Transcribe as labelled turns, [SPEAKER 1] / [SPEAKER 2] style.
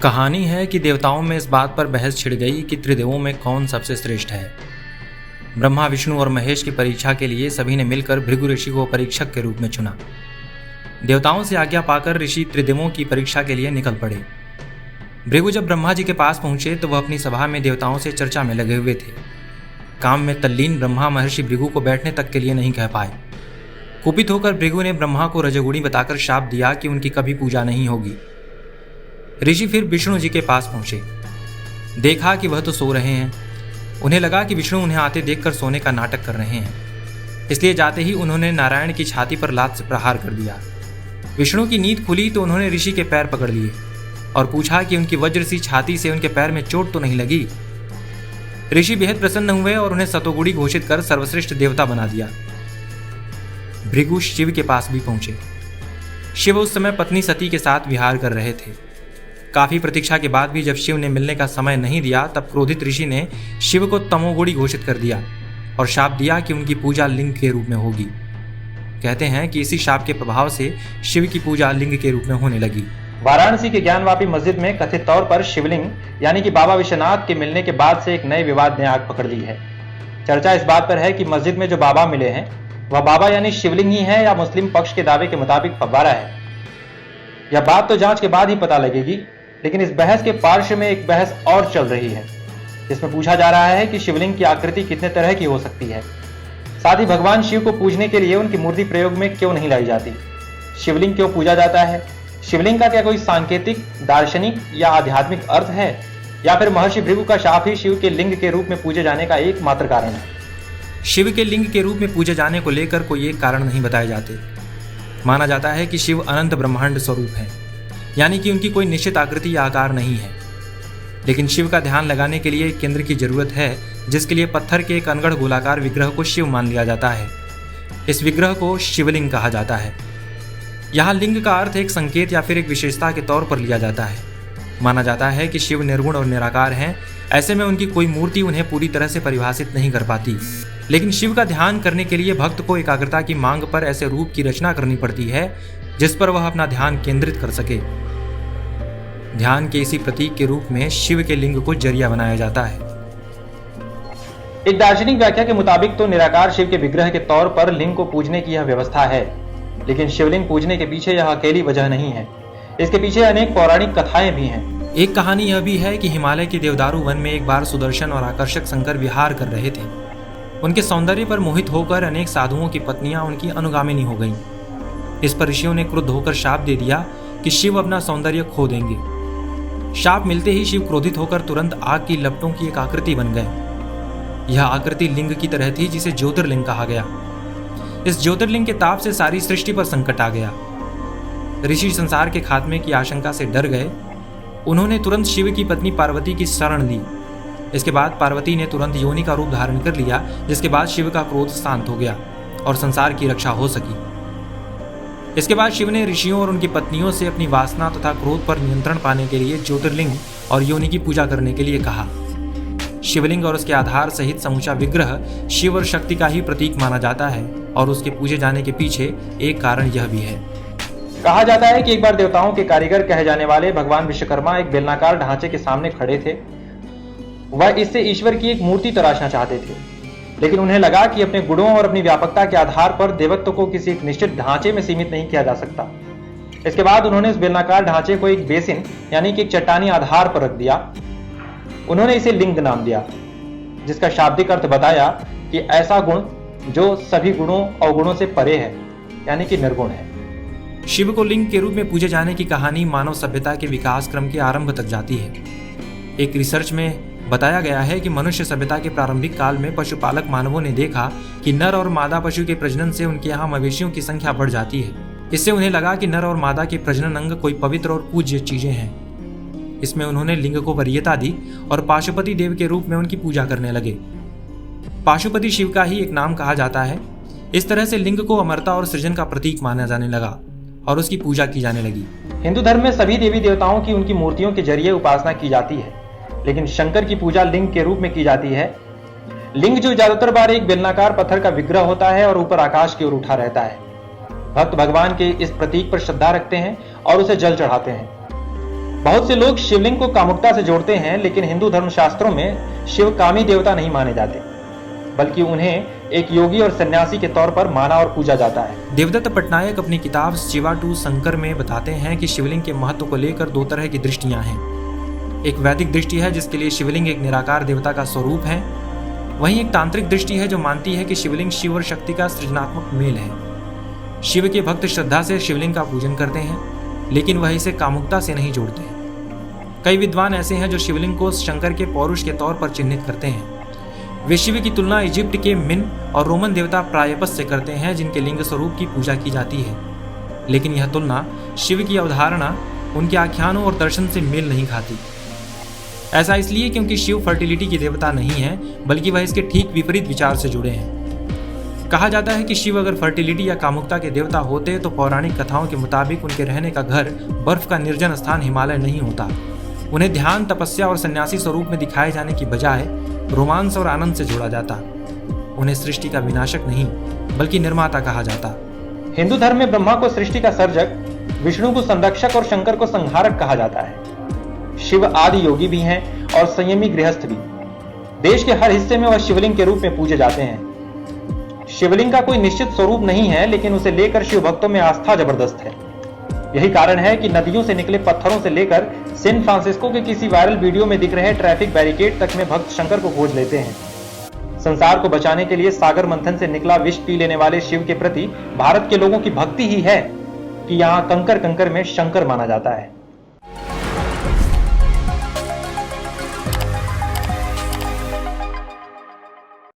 [SPEAKER 1] कहानी है कि देवताओं में इस बात पर बहस छिड़ गई कि त्रिदेवों में कौन सबसे श्रेष्ठ है। ब्रह्मा, विष्णु और महेश की परीक्षा के लिए सभी ने मिलकर भृगु ऋषि को परीक्षक के रूप में चुना। देवताओं से आज्ञा पाकर ऋषि त्रिदेवों की परीक्षा के लिए निकल पड़े। भृगु जब ब्रह्मा जी के पास पहुंचे तो वह अपनी सभा में देवताओं से चर्चा में लगे हुए थे। काम में तल्लीन ब्रह्मा महर्षि भृगु को बैठने तक के लिए नहीं कह पाए। कुपित होकर भृगु ने ब्रह्मा को रजोगुणी बताकर शाप दिया कि उनकी कभी पूजा नहीं होगी। ऋषि फिर विष्णु जी के पास पहुंचे। देखा कि वह तो सो रहे हैं। उन्हें लगा कि विष्णु उन्हें आते देखकर सोने का नाटक कर रहे हैं, इसलिए जाते ही उन्होंने नारायण की छाती पर लात से प्रहार कर दिया। विष्णु की नींद खुली तो उन्होंने ऋषि के पैर पकड़ लिए और पूछा कि उनकी वज्र सी छाती से उनके पैर में चोट तो नहीं लगी। ऋषि बेहद प्रसन्न हुए और उन्हें सतोगुणी घोषित कर सर्वश्रेष्ठ देवता बना दिया। भृगु शिव के पास भी पहुंचे। शिव उस समय पत्नी सती के साथ विहार कर रहे थे। काफी प्रतीक्षा के बाद भी जब शिव ने मिलने का समय नहीं दिया तब क्रोधित ऋषि ने शिव को तमोगुणी घोषित कर दिया और शाप दिया कि उनकी पूजा लिंग के रूप में होगी। कहते हैं कि इसी शाप के प्रभाव से शिव की पूजा लिंग के रूप में होने लगी।
[SPEAKER 2] वाराणसी की ज्ञानवापी मस्जिद में कथित तौर पर शिवलिंग यानी कि बाबा विश्वनाथ के मिलने के बाद से एक नए विवाद ने आग पकड़ ली है। चर्चा इस बात पर है कि मस्जिद में जो बाबा मिले हैं वह बाबा यानी शिवलिंग ही है या मुस्लिम पक्ष के दावे के मुताबिक फव्वारा है। यह बात तो जांच के बाद ही पता लगेगी, लेकिन इस बहस के पार्श्व में एक बहस और चल रही है जिसमें पूछा जा रहा है कि शिवलिंग की आकृति कितने तरह की हो सकती है। साथ ही भगवान शिव को पूजने के लिए उनकी मूर्ति प्रयोग में क्यों नहीं लाई जाती, शिवलिंग क्यों पूजा जाता है, शिवलिंग का क्या कोई सांकेतिक, दार्शनिक या आध्यात्मिक अर्थ है, या फिर महर्षि भृगु का शाप ही शिव के लिंग के रूप में पूजे जाने का एकमात्र कारण है।
[SPEAKER 1] शिव के लिंग के रूप में पूजे जाने को लेकर कोई एक कारण नहीं बताए जाते। माना जाता है कि शिव अनंत ब्रह्मांड स्वरूप है, यानी कि उनकी कोई निश्चित आकृति या आकार नहीं है। लेकिन शिव का ध्यान लगाने के लिए एक केंद्र की जरूरत है, जिसके लिए पत्थर के एक अनगढ़ गोलाकार विग्रह को शिव मान लिया जाता है। इस विग्रह को शिवलिंग कहा जाता है। यहाँ लिंग का अर्थ एक संकेत या फिर एक विशेषता के तौर पर लिया जाता है। माना जाता है कि शिव निर्गुण और निराकार हैं, ऐसे में उनकी कोई मूर्ति उन्हें पूरी तरह से परिभाषित नहीं कर पाती। लेकिन शिव का ध्यान करने के लिए भक्त को एकाग्रता की मांग पर ऐसे रूप की रचना करनी पड़ती है जिस पर वह अपना ध्यान केंद्रित कर सके। ध्यान के इसी प्रतीक के रूप में शिव के लिंग को जरिया बनाया जाता है।
[SPEAKER 2] एक दार्शनिक व्याख्या के मुताबिक तो निराकार शिव के विग्रह के तौर पर लिंग को पूजने की यह व्यवस्था है, लेकिन शिवलिंग पूजने के पीछे यह अकेली वजह नहीं है। इसके पीछे अनेक पौराणिक कथाएं भी हैं।
[SPEAKER 1] एक कहानी यह भी है कि हिमालय के देवदारू वन में एक बार सुदर्शन और आकर्षक शंकर विहार कर रहे थे। उनके सौंदर्य पर मोहित होकर अनेक साधुओं की पत्नियां उनकी अनुगामिनी हो गईं। इस पर ऋषियों ने क्रुद्ध होकर शाप दे दिया कि शिव अपना सौंदर्य खो देंगे। शाप मिलते ही शिव क्रोधित होकर तुरंत आग की लपटों की एक आकृति बन गए। यह आकृति लिंग की तरह थी, जिसे ज्योतिर्लिंग कहा गया। इस ज्योतिर्लिंग के ताप से सारी सृष्टि पर संकट आ गया। ऋषि संसार के खात्मे की आशंका से डर गए। उन्होंने तुरंत शिव की पत्नी पार्वती की शरण ली। इसके बाद पार्वती ने तुरंत योनि का रूप धारण कर लिया, जिसके बाद शिव का क्रोध शांत हो गया और संसार की रक्षा हो सकी। इसके बाद शिव ने ऋषियों और उनकी पत्नियों से अपनी वासना तथा क्रोध पर नियंत्रण पाने के लिए ज्योतिर्लिंग और योनि की पूजा करने के लिए कहा। शिवलिंग और उसके आधार सहित समूचा विग्रह शिव और शक्ति का ही प्रतीक माना जाता है और उसके पूजे जाने के पीछे एक कारण यह भी है।
[SPEAKER 2] कहा जाता है कि एक बार देवताओं के कारीगर कहे जाने वाले भगवान विश्वकर्मा एक बेलनाकार ढांचे के सामने खड़े थे। वह इससे ईश्वर की एक मूर्ति तराशना चाहते थे, लेकिन उन्हें लगा कि अपने गुणों और अपनी व्यापकता के आधार पर देवत्व को किसी एक निश्चित ढांचे में सीमित नहीं किया जा सकता। इसके बाद उन्होंने इस बेलनाकार ढांचे को एक बेसिन यानी कि एक चट्टानी आधार पर रख दिया। उन्होंने इसे लिंग नाम दिया, जिसका शाब्दिक अर्थ बताया कि ऐसा गुण जो सभी गुणों अवगुणों से परे है, यानी कि निर्गुण है।
[SPEAKER 1] शिव को लिंग के रूप में पूजे जाने की कहानी मानव सभ्यता के विकास क्रम के आरंभ तक जाती है। एक रिसर्च में बताया गया है कि मनुष्य सभ्यता के प्रारंभिक काल में पशुपालक मानवों ने देखा कि नर और मादा पशु के प्रजनन से उनके यहाँ मवेशियों की संख्या बढ़ जाती है। इससे उन्हें लगा कि नर और मादा के प्रजनन अंग कोई पवित्र और पूज्य चीजें हैं। इसमें उन्होंने लिंग को वरीयता दी और पाशुपति देव के रूप में उनकी पूजा करने लगे। पाशुपति शिव का ही एक नाम कहा जाता है। इस तरह से लिंग को अमरता और सृजन का प्रतीक माना जाने लगा और उसकी पूजा की जाने लगी।
[SPEAKER 2] हिंदू धर्म में सभी देवी देवताओं की उनकी मूर्तियों के जरिए उपासना की जाती है, लेकिन शंकर की पूजा लिंग के रूप में की जाती है। लिंग जो ज्यादातर बार एक बेलनाकार पत्थर का विग्रह होता है और ऊपर आकाश की ओर उठा रहता है। भक्त भगवान के इस प्रतीक पर श्रद्धा रखते हैं और उसे जल चढ़ाते हैं। बहुत से लोग शिवलिंग को कामुकता से जोड़ते हैं, लेकिन हिंदू धर्मशास्त्रों में शिव कामी देवता नहीं माने जाते, बल्कि उन्हें एक योगी और सन्यासी के तौर पर माना और पूजा जाता है।
[SPEAKER 1] देवदत्त पटनायक अपनी किताब शिवा टू शंकर में बताते हैं कि शिवलिंग के महत्व को लेकर दो तरह की दृष्टियां हैं। एक वैदिक दृष्टि है जिसके लिए शिवलिंग एक निराकार देवता का स्वरूप है। वहीं एक तांत्रिक दृष्टि है जो मानती है कि शिवलिंग शिव और शक्ति का सृजनात्मक मेल है। शिव के भक्त श्रद्धा से शिवलिंग का पूजन करते हैं, लेकिन वह इसे कामुकता से नहीं जोड़ते। कई विद्वान ऐसे हैं जो शिवलिंग को शंकर के पौरुष के तौर पर चिन्हित करते हैं। वे शिव की तुलना इजिप्ट के मिन और रोमन देवता प्रायपस से करते हैं, जिनके लिंग स्वरूप की पूजा की जाती है। लेकिन यह तुलना शिव की अवधारणा उनके आख्यानों और दर्शन से मेल नहीं खाती। ऐसा इसलिए क्योंकि शिव फर्टिलिटी की देवता नहीं है, बल्कि वह इसके ठीक विपरीत विचार से जुड़े हैं। कहा जाता है कि शिव अगर फर्टिलिटी या कामुकता के देवता होते तो पौराणिक कथाओं के मुताबिक उनके रहने का घर बर्फ का निर्जन स्थान हिमालय नहीं होता। उन्हें ध्यान, तपस्या और सन्यासी स्वरूप में दिखाए जाने की बजाय रोमांस और आनंद से जोड़ा जाता। उन्हें सृष्टि का विनाशक नहीं, बल्कि निर्माता कहा जाता।
[SPEAKER 2] हिंदू धर्म में ब्रह्मा को सृष्टि का सर्जक, विष्णु को संरक्षक और शंकर को संहारक कहा जाता है। शिव आदि योगी भी हैं और संयमी गृहस्थ भी। देश के हर हिस्से में वह शिवलिंग के रूप में पूजे जाते हैं। शिवलिंग का कोई निश्चित स्वरूप नहीं है, लेकिन उसे लेकर शिव भक्तों में आस्था जबरदस्त है। यही कारण है कि नदियों से निकले पत्थरों से लेकर सैन फ्रांसिस्को के किसी वायरल वीडियो में दिख रहे ट्रैफिक बैरिकेड तक में भक्त शंकर को खोज लेते हैं। संसार को बचाने के लिए सागर मंथन से निकला विष पी लेने वाले शिव के प्रति भारत के लोगों की भक्ति ही है कि यहाँ कंकर कंकर में शंकर माना जाता है।